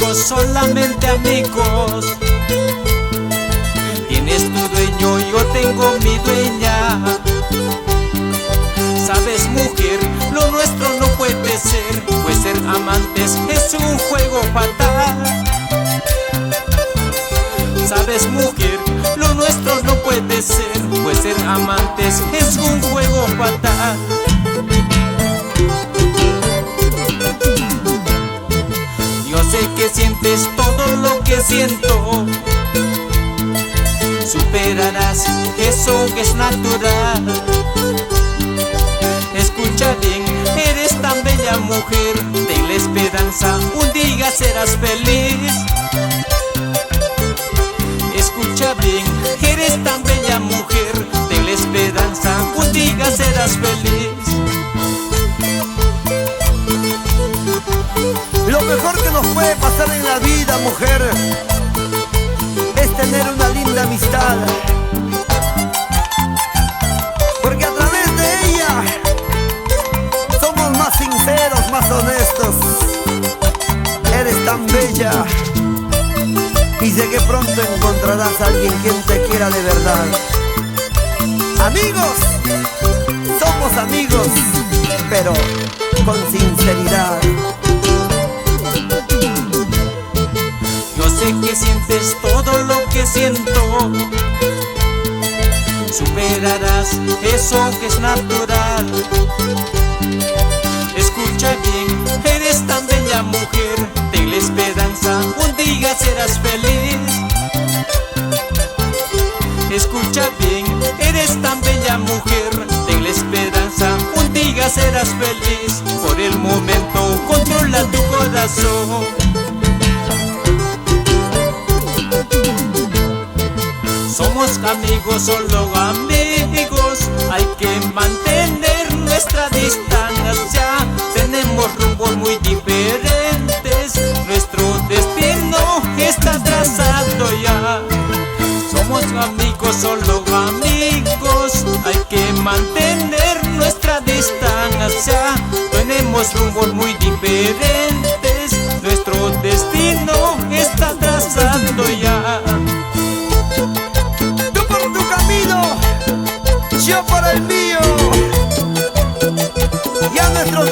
amigos, solamente amigos. Tienes tu dueño, yo tengo mi dueña. Sabes, mujer, lo nuestro no puede ser, pues ser amantes es un juego fatal. Sabes, mujer, lo nuestro no puede ser, pues ser amantes es un juego fatal. Yo sé que sientes todo lo que siento, superarás eso que es natural. Escucha bien, eres tan bella mujer, ten la esperanza, un día serás feliz. Escucha bien, eres tan bella mujer, ten la esperanza, un día serás feliz. Lo mejor que nos puede pasar en la vida, mujer, es tener una linda amistad, porque a través de ella somos más sinceros, más honestos. Eres tan bella y sé que pronto encontrarás a alguien quien te quiera de verdad. Amigos, somos amigos, pero con sinceridad. Yo sé que sientes todo lo que siento, superarás eso que es natural. Escucha bien, eres tan bella mujer, ten la esperanza, un día serás feliz. Escucha bien, eres tan bella mujer, ten la esperanza, un día serás feliz. Por el momento controla tu corazón. Somos amigos, solo amigos, hay que mantener nuestra distancia. Tenemos rumbos muy diferentes, nuestro destino está trazado ya. Somos amigos, solo amigos, hay que mantener nuestra distancia. Tenemos rumbos muy diferentes, nuestro destino está trazado ya. Yo por el mío, ya nuestros